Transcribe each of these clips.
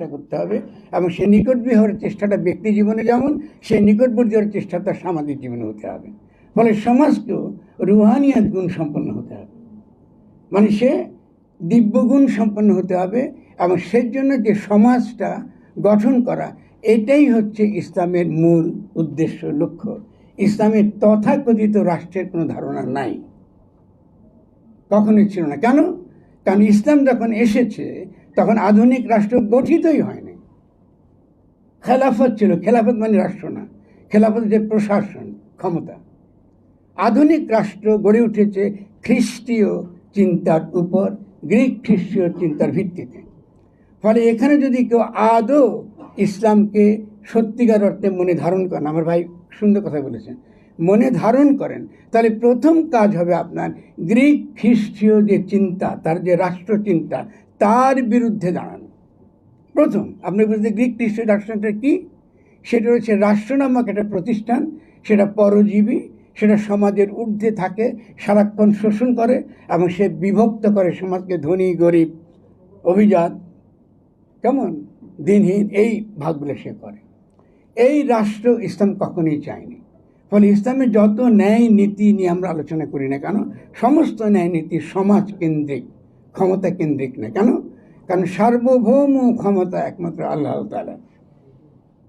চেষ্টা করতে হবে, এবং সেই নিকটবর্তী হওয়ার চেষ্টাটা ব্যক্তি জীবনে যেমন, সেই নিকটবর্তী হওয়ার চেষ্টাটা সামাজিক জীবনে হতে হবে। ফলে সমাজকেও রুহানিয়াত গুণ সম্পন্ন হতে হবে, মানে সে দিব্যগুণ সম্পন্ন হতে হবে, এবং সেই জন্য যে সমাজটা গঠন করা, এটাই হচ্ছে ইসলামের মূল উদ্দেশ্য, লক্ষ্য। ইসলামের তথাকথিত রাষ্ট্রের কোনো ধারণা নাই, কখনোই ছিল না। কেন? কারণ ইসলাম যখন এসেছে তখন আধুনিক রাষ্ট্র গঠিতই হয়নি। খেলাফত ছিল, খেলাফত মানে রাষ্ট্র না, খেলাফত যে প্রশাসন ক্ষমতা। আধুনিক রাষ্ট্র গড়ে উঠেছে খ্রিস্টীয় চিন্তার উপর, গ্রিক খ্রিস্টীয় চিন্তার ভিত্তিতে। ফলে এখানে যদি কেউ আদৌ ইসলামকে সত্যিকার অর্থে মনে ধারণ করেন, আমার ভাই সুন্দর কথা বলেছেন, মনে ধারণ করেন, তাহলে প্রথম কাজ হবে আপনার গ্রিক খ্রিস্টীয় যে চিন্তা, তার যে রাষ্ট্র চিন্তা, তার বিরুদ্ধে দাঁড়ানো। প্রথম আপনার বিরুদ্ধে গ্রিক খ্রিস্টীয় রাষ্ট্রটা কি? সেটা হচ্ছে রাষ্ট্র নামক একটা প্রতিষ্ঠান, সেটা পরজীবী, সেটা সমাজের ঊর্ধ্বে থাকে, সারাক্ষণ শোষণ করে এবং সে বিভক্ত করে সমাজকে, ধনী গরিব, অভিজাত, কেমন দিনহীন, এই ভাগগুলো সে করে। এই রাষ্ট্র ইসলাম কখনোই চায়নি। ফলে ইসলামের যত ন্যায় নীতি নিয়ে আমরা আলোচনা করি না কেন, সমস্ত ন্যায় নীতি সমাজ কেন্দ্রিক, ক্ষমতা কেন্দ্রিক না। কেন? কারণ সার্বভৌম ক্ষমতা একমাত্র আল্লাহ তাআলা।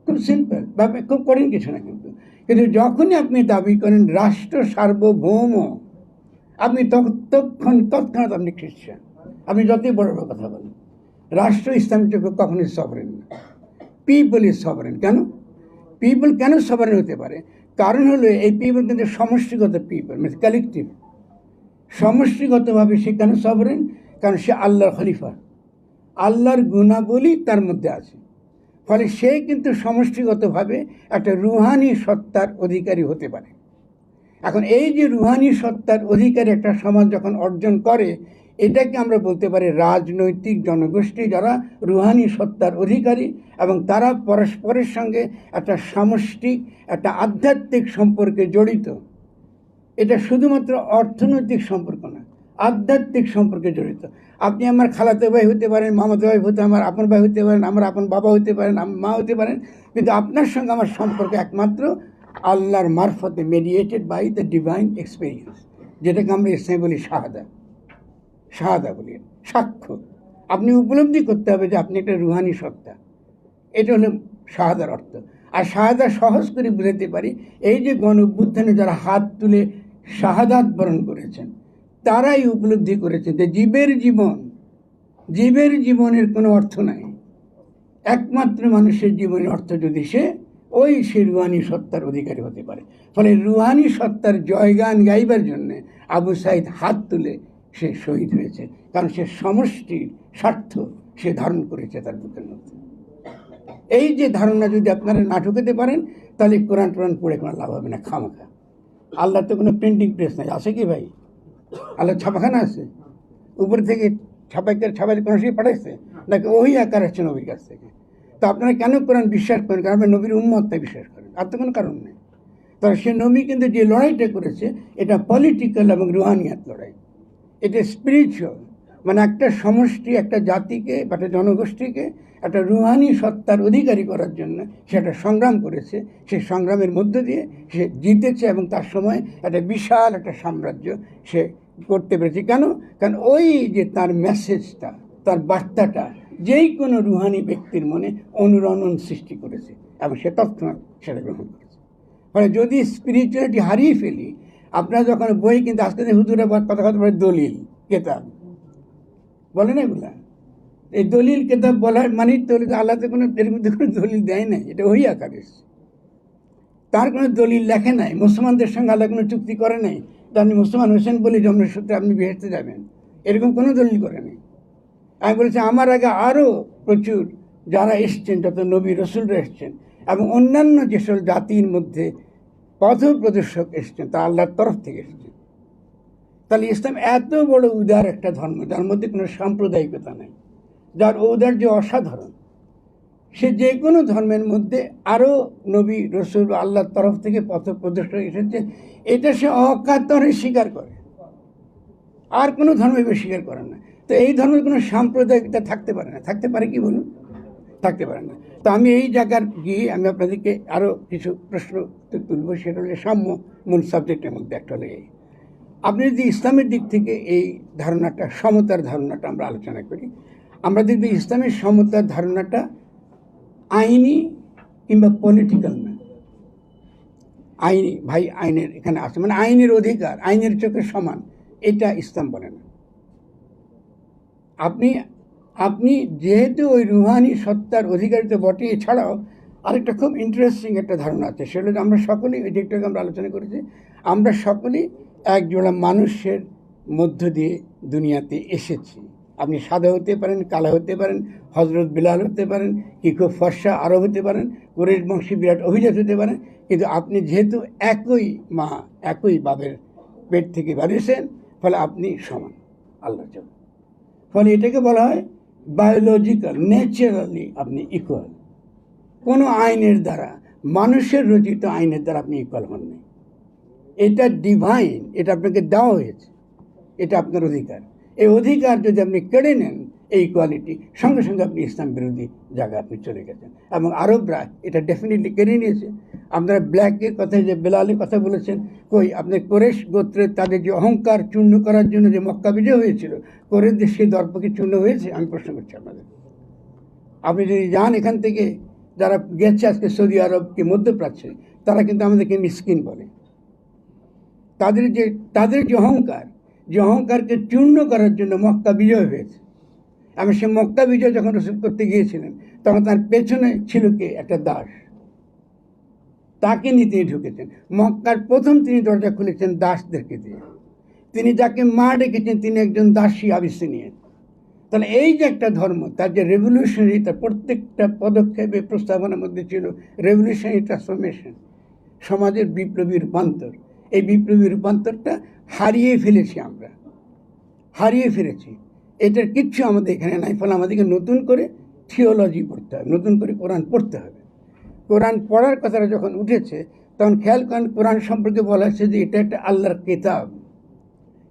খুব সিম্পল ভাবে, খুব কঠিন কিছু না। কিন্তু যখনই আপনি দাবি করেন রাষ্ট্র সার্বভৌম, আপনি তৎক্ষণাৎ আপনি খ্রিস্টান। আপনি যতই বড় বড় কথা বলেন, রাষ্ট্র ইসলামের চোখে কখনোই সভরেন না। People is sovereign. কেন? পিপল কেন সভরেন হতে পারে? কারণ হলো এই পিপল কিন্তু সমষ্টিগত পিপল, মানে কালেকটিভ। সমষ্টিগতভাবে সে কেন সভরেন? কারণ সে আল্লাহর খলিফা, আল্লাহর গুণাবলী তার মধ্যে আছে। ফলে সে কিন্তু সমষ্টিগতভাবে একটা রুহানি সত্তার অধিকারী হতে পারে। এখন এই যে রুহানি সত্তার অধিকারী একটা সমাজ যখন অর্জন করে, এটাকে আমরা বলতে পারি রাজনৈতিক জনগোষ্ঠী যারা রুহানি সত্তার অধিকারী, এবং তারা পরস্পরের সঙ্গে একটা সামষ্টিক, একটা আধ্যাত্মিক সম্পর্কে জড়িত। এটা শুধুমাত্র অর্থনৈতিক সম্পর্ক না, আধ্যাত্মিক সম্পর্কে জড়িত। আপনি আমার খালাতো ভাই হতে পারেন, মামাতো ভাই হতে, আমার আপন ভাই হতে পারেন, আমার আপন বাবা হতে পারেন, মা হতে পারেন, কিন্তু আপনার সঙ্গে আমার সম্পর্ক একমাত্র আল্লাহর মারফতে, mediated by the divine experience, যেটাকে আমরা ইসলামে বলি শাহাদা। শাহাদা বলি সাক্ষ্য। আপনি উপলব্ধি করতে হবে যে আপনি একটা রুহানি সত্তা। এটা হলো শাহাদার অর্থ। আর শাহাদা সহজ করে বুঝাতে পারি, এই যে গণ অভ্যুত্থানে যারা হাত তুলে শাহাদাত বরণ করেছেন, তারাই উপলব্ধি করেছে যে জীবের জীবনের কোনো অর্থ নাই। একমাত্র মানুষের জীবনের অর্থ যদি সে রুহানি সত্তার অধিকারী হতে পারে। ফলে রুহানি সত্তার জয়গান গাইবার জন্যে আবু সাইদ হাত তুলে সে শহীদ হয়েছে, কারণ সে সমষ্টির স্বার্থ সে ধারণ করেছে তার বুকের মধ্যে। এই যে ধারণা যদি আপনারা না ঢুকাতে পারেন, তাহলে কোরআন পড়ে কোনো লাভ হবে না, খামাখা। আল্লাহ তো কোনো প্রিন্টিং প্রেস নাই, আছে কি ভাই? আল্লাহ ছাপাখানা আছে, উপর থেকে ছাপাই কোনো সে পাঠাইছে নাকি ওই আকার আসছে নবীর কাছ থেকে? তো আপনারা কেন কোরআন বিশ্বাস করেন? কারণ আপনি নবীর উম্মতটা বিশ্বাস করেন, আর তো কোনো কারণ নেই। তবে সে নবী কিন্তু যে লড়াইটা করেছে, এটা পলিটিক্যাল এবং রুহানিয়াত লড়াই, এটা স্পিরিচুয়াল। মানে একটা সমষ্টি, একটা জাতিকে বা একটা জনগোষ্ঠীকে একটা রুহানি সত্তার অধিকারী করার জন্য সে একটা সংগ্রাম করেছে। সেই সংগ্রামের মধ্য দিয়ে সে জিতেছে, এবং তার সময় একটা বিশাল একটা সাম্রাজ্য সে করতে পেরেছে। কেন? কারণ ওই যে তার মেসেজটা, তার বার্তাটা যেই কোনো রুহানি ব্যক্তির মনে অনুরণন সৃষ্টি করেছে, এবং সে তৎক্ষণাৎ সেটা গ্রহণ করেছে। ফলে যদি স্পিরিচুয়ালিটি হারিয়ে ফেলি, আপনারা যখন বই, কিন্তু আজকে হুজুরা কথা বলে দলিল কেতাব বলে না, এগুলা এই দলিল কেতাব বলার মানে তো আল্লাহ তো কোনো এর মধ্যে কোনো দলিল দেয় নাই, এটা ওই আকার এসছে। তার কোনো দলিল লেখে নাই, মুসলমানদের সঙ্গে আল্লাহ কোনো চুক্তি করে নাই যে আপনি মুসলমান হোসেন বলে জন্মসূত্রে আপনি বেহেশতে যাবেন, এরকম কোনো দলিল করে নেই। আমি বলেছি আমার আগে আরও প্রচুর যারা এসছেন, যত নবী রসুলরা এসছেন, এবং অন্যান্য যেসব জাতির মধ্যে পথ প্রদর্শক এসছেন, তা আল্লাহর তরফ থেকে এসছেন। তাহলে ইসলাম এত বড় উদার একটা ধর্ম, যার মধ্যে কোনো সাম্প্রদায়িকতা নেই, যার ঔদার্য অসাধারণ। সে যে কোনো ধর্মের মধ্যে আরও নবী রসুল আল্লাহর তরফ থেকে পথ প্রদর্শক এসেছে, এটা সে অকাতরে স্বীকার করে, আর কোনো ধর্মে স্বীকার করে না। তো এই ধর্মের কোনো সাম্প্রদায়িকতা থাকতে পারে না। থাকতে পারে কি বলুন? থাকতে পারে না। তো আমি এই জায়গার গিয়ে আমি আপনাদেরকে আরও কিছু প্রশ্ন তুলব, সেটা হলে সাম্য মূল সাবজেক্টের মধ্যে একটা হলে আপনি যদি ইসলামের দিক থেকে এই ধারণাটা, সমতার ধারণাটা আমরা আলোচনা করি, আমরা দেখব ইসলামের সমতার ধারণাটা আইনি কিংবা পলিটিক্যাল না। আইনি ভাই, আইনের এখানে আছে, মানে আইনের অধিকার, আইনের চোখে সমান, এটা ইসলাম বলে না। আপনি আপনি যেহেতু ওই রুহানি সত্তার অধিকারী তো বটে, এছাড়াও আরেকটা খুব ইন্টারেস্টিং একটা ধারণা আছে, সেটা হলো আমরা সকলেই, ওই দিকটাকে আমরা আলোচনা করেছি, আমরা সকলেই একজোড়া মানুষের মধ্য দিয়ে দুনিয়াতে এসেছি। আপনি সাদা হতে পারেন, কালা হতে পারেন, হজরত বিলাল হতে পারেন, কি খুব ফর্সা আরব হতে পারেন, কুরাইশ বংশী বিরাট অভিজাত হতে পারেন, কিন্তু আপনি যেহেতু একই মা একই বাবের পেট থেকে বেরিয়েছেন, ফলে আপনি সমান আল্লাহর জন্য। ফলে এটাকে বলা হয় বায়োলজিক্যাল, ন্যাচারালি আপনি ইকুয়াল। কোনো আইনের দ্বারা, মানুষের রচিত আইনের দ্বারা আপনি ইকুয়াল হননি। এটা ডিভাইন, এটা আপনাকে দেওয়া হয়েছে, এটা আপনার অধিকার। এই অধিকার যদি আপনি কেড়ে নেন, এই ইকুয়ালিটি, সঙ্গে সঙ্গে আপনি ইসলাম বিরোধী জায়গায় আপনি চলে গেছেন। এবং আরবরা এটা ডেফিনেটলি কেড়ে নিয়েছে। আপনারা ব্ল্যাকের কথা, যে বেলালের কথা বলেছেন, কই আপনি কোরেশ গোত্রের তাদের যে অহংকার চূর্ণ করার জন্য যে মক্কা বিজয় হয়েছিল, কোরেশদের সেই দর্প কি চূর্ণ হয়েছে? আমি প্রশ্ন করছি আপনাদের। আপনি যদি যান এখান থেকে, যারা গেছে আজকে সৌদি আরব কি মধ্যপ্রাচ্যে, তারা কিন্তু আমাদেরকে মিসকিন বলে। তাদের যে অহংকারকে চূর্ণ করার জন্য মক্কা বিজয় হয়েছে। আমি সে মক্কা বিজয় যখন রসুল করতে গিয়েছিলেন, তখন তার পেছনে ছিল কে? একটা দাস। তাকে নিয়ে তিনি ঢুকেছেন মক্কার প্রথম, তিনি দরজা খুলেছেন দাসদেরকে দিয়ে। তিনি যাকে মা ডেকেছেন, তিনি একজন দাসী আবিসিনিয়ান। তাহলে এই যে একটা ধর্ম, তার যে রেভলিউশনারি, তার প্রত্যেকটা পদক্ষেপে প্রস্তাবনার মধ্যে ছিল রেভলিউশনারি ট্রান্সফরমেশন, সমাজের বিপ্লবী রূপান্তর। এই বিপ্লবী রূপান্তরটা হারিয়ে ফেলেছি, আমরা হারিয়ে ফেলেছি। এটার কিচ্ছু আমাদের এখানে নাই। ফলে আমাদেরকে নতুন করে থিওলজি পড়তে হবে, নতুন করে কোরআন পড়তে হবে। কোরআন পড়ার কথাটা যখন উঠেছে, তখন খেয়াল করেন কোরআন সম্পর্কে বলা হচ্ছে যে এটা একটা আল্লাহর কিতাব।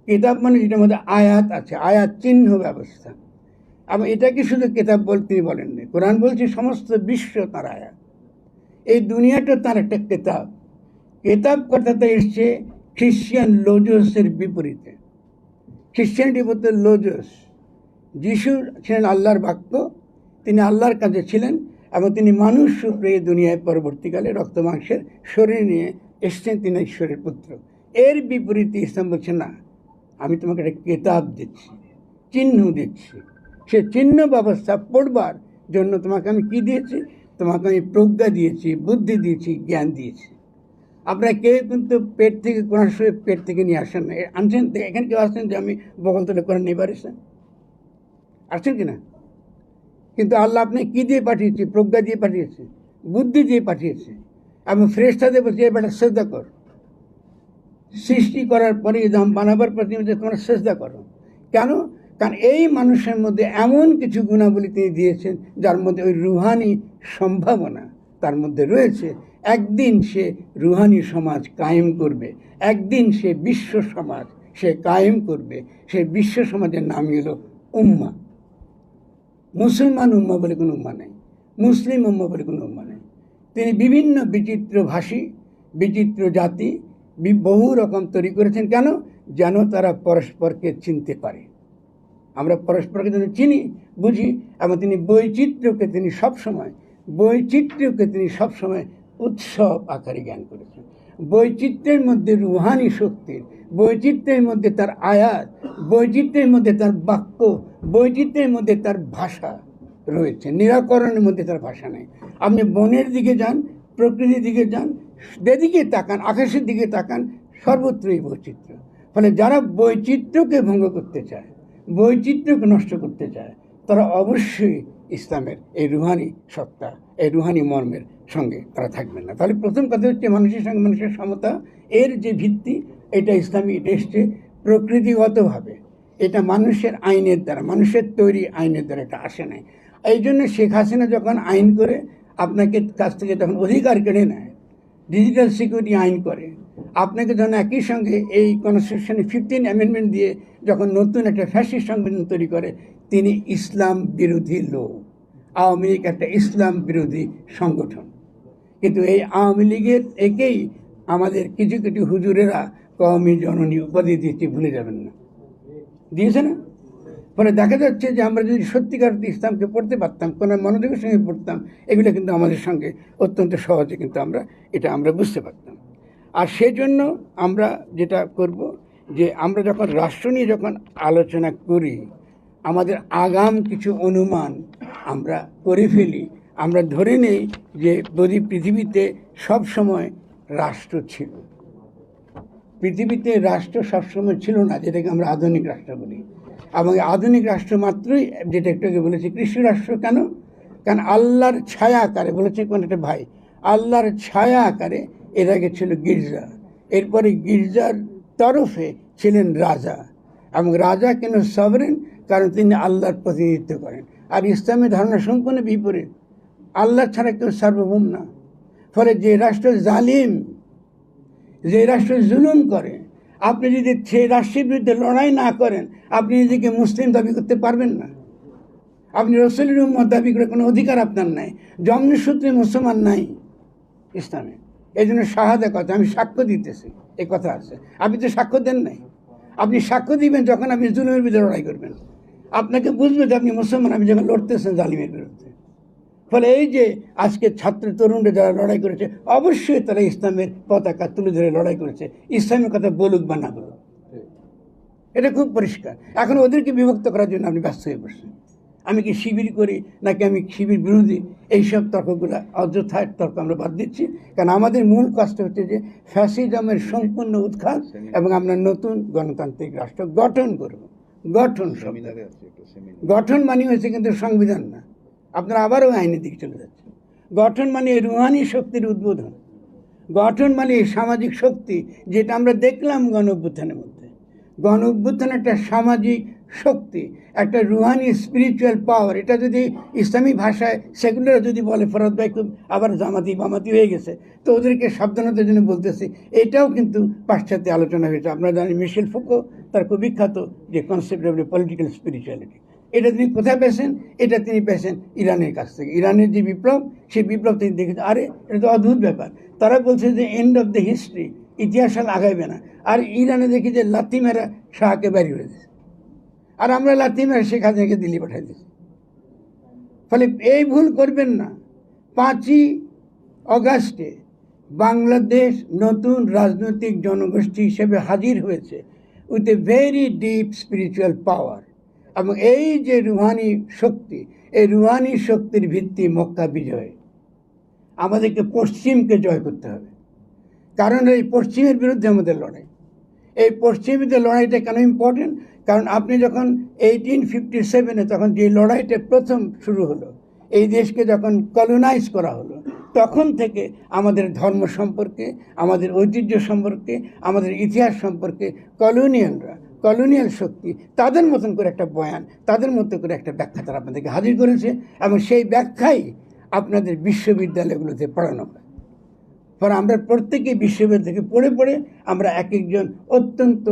কিতাব মানে যেটার মধ্যে আয়াত আছে, আয়াত চিহ্ন ব্যবস্থা। এবং এটাকে শুধু কিতাব বলতেই বলেননি, কোরআন বলছে সমস্ত বিশ্ব তার আয়াত। এই দুনিয়াটা তার একটা কিতাব। কিতাব কথাটা এসছে খ্রিশ্চান লোজসের বিপরীতে। খ্রিশ্চানিটি বলতে লোজস। যিশু ছিলেন আল্লাহর বাক্য, তিনি আল্লাহর কাছে ছিলেন এবং তিনি মানুষ রূপে এই দুনিয়ায় পরবর্তীকালে রক্ত মাংসের শরীর নিয়ে এসছেন, তিনি ঈশ্বরের পুত্র। এর বিপরীতে ইসলাম বলছে না, আমি তোমাকে একটা কিতাব দিচ্ছি, চিহ্ন দিচ্ছি। সে চিহ্ন ব্যবস্থা পড়বার জন্য তোমাকে আমি কি দিয়েছি? তোমাকে আমি প্রজ্ঞা দিয়েছি, বুদ্ধি দিয়েছি, জ্ঞান দিয়েছি। আপনারা কেউ কিন্তু পেট থেকে কোরআন শরীফ পেট থেকে নিয়ে আসেন না, আনছেন এখানে কেউ আসছেন যে আমি বগল তুলে কোরআন নিয়ে পারিছেন? আসছেন কিনা? কিন্তু আল্লাহ আপনি কি দিয়ে পাঠিয়েছি? প্রজ্ঞা দিয়ে পাঠিয়েছে, বুদ্ধি দিয়ে পাঠিয়েছে। এবং ফেরেশতাদের বলছে এবার সেজদা কর। সৃষ্টি করার পরে দাম বানাবার প্রতি তোমরা সেজদা করো। কেন? কারণ এই মানুষের মধ্যে এমন কিছু গুণাবলী তিনি দিয়েছেন, যার মধ্যে ওই রুহানি সম্ভাবনা তার মধ্যে রয়েছে। একদিন সে রুহানি সমাজ কায়েম করবে, একদিন সে বিশ্ব সমাজ সে কায়েম করবে। সেই বিশ্ব সমাজের নামই হলো উম্মা। মুসলমান উম্মা বলে কোনো উম্মা নেই, মুসলিম উম্মা বলে কোনো উম্মা নেই। তিনি বিভিন্ন বিচিত্র ভাষী, বিচিত্র জাতি, বহু রকম তৈরি করেছেন। কেন? যেন তারা পরস্পরকে চিনতে পারে। আমরা পরস্পরকে যেন চিনি, বুঝি। এবং তিনি বৈচিত্র্যকে তিনি সবসময় উৎসব আকারে জ্ঞান করেছেন। বৈচিত্র্যের মধ্যে রুহানি শক্তির, বৈচিত্র্যের মধ্যে তার আয়াত, বৈচিত্র্যের মধ্যে তার বাক্য, বৈচিত্র্যের মধ্যে তার ভাষা রয়েছে। নিরাকরণের মধ্যে তার ভাষা নেই। আপনি বনের দিকে যান, প্রকৃতির দিকে যান, যেদিকে তাকান, আকাশের দিকে তাকান, সর্বত্রই বৈচিত্র্য। ফলে যারা বৈচিত্র্যকে ভঙ্গ করতে চায়, বৈচিত্র্যকে নষ্ট করতে চায়, তারা অবশ্যই ইসলামের এই রুহানি সত্তা, এই রুহানি মর্মের সঙ্গে তারা থাকবেন না। তাহলে প্রথম কথা হচ্ছে মানুষের সঙ্গে মানুষের সমতা, এর যে ভিত্তি, এটা ইসলামী, এটা এসছে প্রকৃতিগতভাবে। এটা মানুষের আইনের দ্বারা, মানুষের তৈরি আইনের দ্বারা এটা আসে নাই। এই জন্য শেখ হাসিনা যখন আইন করে আপনাকে কাছ থেকে যখন অধিকার কেড়ে নেয়, ডিজিটাল সিকিউরিটি আইন করে, আপনাকে যখন একই সঙ্গে এই কনস্টিটিউশনে 15 অ্যামেন্ডমেন্ট দিয়ে যখন নতুন একটা ফ্যাসিস্ট সংবিধান তৈরি করে, তিনি ইসলাম বিরোধী লোক। আওয়ামী লীগ একটা ইসলাম বিরোধী সংগঠন। কিন্তু এই আওয়ামী লীগের একেই আমাদের কিছু কিছু হুজুরেরা কওমি জননী উপাধি দিতে ভুলে যাবেন না, দিয়েছে না? ফলে দেখা যাচ্ছে যে আমরা যদি সত্যিকার ইসলামকে পড়তে পারতাম, কোনো মনোযোগের সঙ্গে পড়তাম, এগুলো কিন্তু আমাদের সঙ্গে অত্যন্ত সহজে কিন্তু আমরা বুঝতে পারতাম। আর সেজন্য আমরা যেটা করব যে আমরা যখন রাষ্ট্র নিয়ে যখন আলোচনা করি, আমাদের আগাম কিছু অনুমান আমরা করে ফেলি। আমরা ধরে নেই যে যদি পৃথিবীতে সবসময় রাষ্ট্র ছিল, পৃথিবীতে রাষ্ট্র সবসময় ছিল না, যেটাকে আমরা আধুনিক রাষ্ট্র বলি। এবং আধুনিক রাষ্ট্র মাত্রই, যেটা একটু আগে বলেছি, কৃষি রাষ্ট্র। কেন? কারণ আল্লাহর ছায়া আকারে, বলেছে কোন একটা ভাই, আল্লাহর ছায়া আকারে এর আগে ছিল গির্জা, এরপরে গির্জার তরফে ছিলেন রাজা, এবং রাজা কেন সভরেন? কারণ তিনি আল্লাহর প্রতিনিধিত্ব করেন। আর ইসলামের ধারণা সম্পূর্ণ বিপরীত, আল্লাহ ছাড়া কেউ সার্বভৌম না। ফলে যে রাষ্ট্র জালিম, যে রাষ্ট্র জুলুম করে, আপনি যদি সেই রাষ্ট্রের বিরুদ্ধে লড়াই না করেন, আপনি নিজেকে মুসলিম দাবি করতে পারবেন না। আপনি রসুলের উম্মত দাবি করে কোনো অধিকার আপনার নাই। জন্মসূত্রে মুসলমান নাই ইসলামে। এই জন্য শাহাদা কথা, আমি সাক্ষ্য দিতেছি, এই কথা আছে। আপনি তো সাক্ষ্য দেন নাই। আপনি সাক্ষ্য দিবেন যখন আপনি জুলুমের বিরুদ্ধে লড়াই করবেন। আপনাকে বুঝবে যে আপনি মুসলমান, আপনি যখন লড়তেছেন জালিমের বিরুদ্ধে। ফলে এই যে আজকে ছাত্র তরুণরা যারা লড়াই করেছে, অবশ্যই তারা ইসলামের পতাকা তুলে ধরে লড়াই করেছে, ইসলামের কথা বলুক বা না বলুক, এটা খুব পরিষ্কার। এখন ওদেরকে বিভক্ত করার জন্য আপনি ব্যস্ত হয়ে পড়ছেন। আমি কি শিবির করি নাকি আমি শিবির বিরোধী, এইসব তর্কগুলো অযথায় তর্ক আমরা বাদ দিচ্ছি। কারণ আমাদের মূল কাজটা হচ্ছে যে ফ্যাসিজমের সম্পূর্ণ উৎখাত এবং আমরা নতুন গণতান্ত্রিক রাষ্ট্র গঠন করব। গঠন মানে হয়েছে কিন্তু সংবিধান না, আপনারা আবারও আইনের দিকে চলে যাচ্ছে। গঠন মানে রুহানি শক্তির উদ্বোধন, গঠন মানে সামাজিক শক্তি, যেটা আমরা দেখলাম গণ অভ্যুত্থানের মধ্যে। গণ অভ্যুত্থান একটা সামাজিক শক্তি, একটা রুহানি স্পিরিচুয়াল পাওয়ার। এটা যদি ইসলামী ভাষায় সেগুলার যদি বলে, ফরদ ভাই খুব আবার জামাতি বামাতি হয়ে গেছে, তো ওদেরকে সাবধানতার জন্য বলতেছি, এটাও কিন্তু পাশ্চাত্যে আলোচনা হয়েছে। আপনারা জানেন মিশেল ফুকো তার খুব বিখ্যাত যে কনসেপ্ট অফ পলিটিক্যাল স্পিরিচুয়ালিটি, এটা তিনি কোথায় পেয়েছেন? এটা তিনি পেয়েছেন ইরানের কাছ থেকে। ইরানের যে বিপ্লব, সেই বিপ্লব তিনি দেখেছেন। আরে এটা তো অদ্ভুত ব্যাপার। তারা বলছে যে এন্ড অফ দ্য হিস্ট্রি, ইতিহাস আর আগাইবে না। আর ইরানে দেখি যে লাথি মেরা শাহকে বাড়ি করে দিয়েছে, আর আমরা লাথি মেরা শেখ হাসিনাকে দিল্লি পাঠিয়ে দিয়েছি। ফলে এই ভুল করবেন না। 5ই অগাস্টে বাংলাদেশ নতুন রাজনৈতিক জনগোষ্ঠী হিসেবে হাজির হয়েছে with a very deep spiritual power. এবং এই যে রুহানি শক্তি, এই রুহানি শক্তির ভিত্তি মক্কা বিজয়। আমাদেরকে পশ্চিমকে জয় করতে হবে, কারণ এই পশ্চিমের বিরুদ্ধে আমাদের লড়াই। এই পশ্চিমীদের লড়াইটা কেন ইম্পর্টেন্ট? কারণ আপনি যখন 1857-এ তখন যে লড়াইটা প্রথম শুরু হলো, এই দেশকে যখন কলোনাইজ করা হলো, তখন থেকে আমাদের ধর্ম সম্পর্কে, আমাদের ঐতিহ্য সম্পর্কে, আমাদের ইতিহাস সম্পর্কে কলোনিয়াল শক্তি তাদের মতন করে একটা বয়ান, তাদের মতো করে একটা ব্যাখ্যা তারা আপনাদেরকে হাজির করেছে। এবং সেই ব্যাখ্যাই আপনাদের বিশ্ববিদ্যালয়গুলোতে পড়ানো হয়। ফলে আমরা প্রত্যেকেই বিশ্ববিদ্যালয় থেকে পড়ে পড়ে আমরা এক একজন অত্যন্ত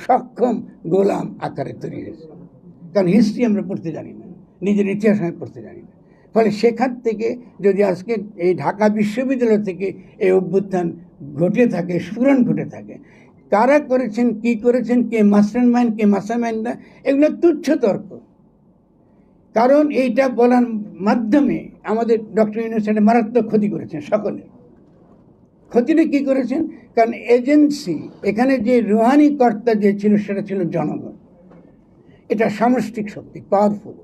সক্ষম গোলাম আকারে তৈরি হয়েছে। কারণ হিস্ট্রি আমরা পড়তে জানি না, নিজের ইতিহাস আমি পড়তে জানি না। ফলে সেখান থেকে যদি আজকে এই ঢাকা বিশ্ববিদ্যালয় থেকে এই অভ্যুত্থান ঘটে থাকে, স্ফুরণ ঘটে থাকে, কারা করেছেন, কি করেছেন, কে মাস্টার মাইন্ড, কে মাস্টার মাইন্ড না, এগুলো তুচ্ছ তর্ক। কারণ এইটা বলার মাধ্যমে আমাদের ডক্টর ইউনূস একটা মারাত্মক ক্ষতি করেছেন। সকলে ক্ষতিটা কী করেছেন? কারণ এজেন্সি, এখানে যে রুহানি কর্তা যে ছিল সেটা ছিল জনগণ। এটা সামষ্টিক শক্তি, পাওয়ারফুল।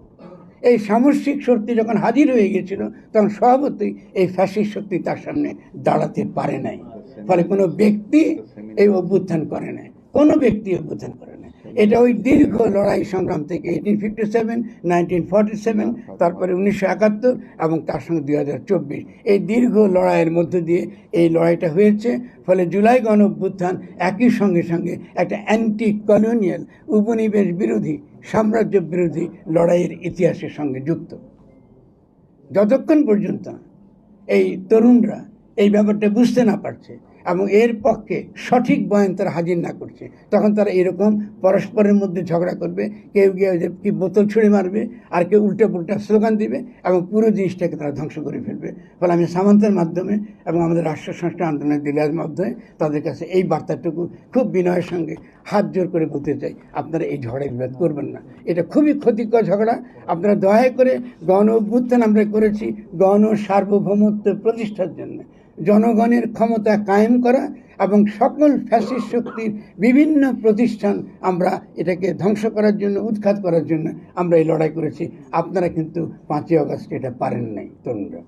এই সামষ্টিক শক্তি যখন হাজির হয়ে গিয়েছিল, তখন স্বভাবতই এই ফ্যাসিস্ট শক্তি তার সামনে দাঁড়াতে পারে নাই। ফলে কোনো ব্যক্তি এই অভ্যুত্থান করে নাই, কোনো ব্যক্তি অভ্যুত্থান করে নাই। এটা ওই দীর্ঘ লড়াই সংগ্রাম থেকে 1857, 1947, তারপরে 1971 এবং তার সঙ্গে 2024, এই দীর্ঘ লড়াইয়ের মধ্য দিয়ে এই লড়াইটা হয়েছে। ফলে জুলাই গণ অভ্যুত্থান একই সঙ্গে সঙ্গে একটা অ্যান্টি কলোনিয়াল, উপনিবেশ বিরোধী, সাম্রাজ্য বিরোধী লড়াইয়ের ইতিহাসের সঙ্গে যুক্ত। যতক্ষণ পর্যন্ত এই তরুণরা এই ব্যাপারটা বুঝতে না পারছে এবং এর পক্ষে সঠিক বয়ান তারা হাজির না করছে, তখন তারা এরকম পরস্পরের মধ্যে ঝগড়া করবে, কেউ গিয়ে কি বোতল ছুঁড়ে মারবে, আর কেউ উল্টা পুল্টা স্লোগান দিবে এবং পুরো জিনিসটাকে তারা ধ্বংস করে ফেলবে। ফলে আমি সামান্তের মাধ্যমে এবং আমাদের রাষ্ট্র সংস্কার আন্দোলনের দিলের মাধ্যমে তাদের কাছে এই বার্তাটুকু খুব বিনয়ের সঙ্গে হাত জোর করে বলতে চাই, আপনারা এই ঝগড়া বিবাদ করবেন না, এটা খুবই ক্ষতিকর ঝগড়া। আপনারা দয়া করে, গণ অভ্যুত্থান আমরা করেছি গণ সার্বভৌমত্ব প্রতিষ্ঠার জন্য, জনগণের ক্ষমতা কায়েম করা এবং সকল ফ্যাসিস্ট শক্তির বিভিন্ন প্রতিষ্ঠান আমরা এটাকে ধ্বংস করার জন্য, উৎখাত করার জন্য আমরা এই লড়াই করেছি। আপনারা কিন্তু 5ই আগস্ট এটা পারেন নাই তরুণরা।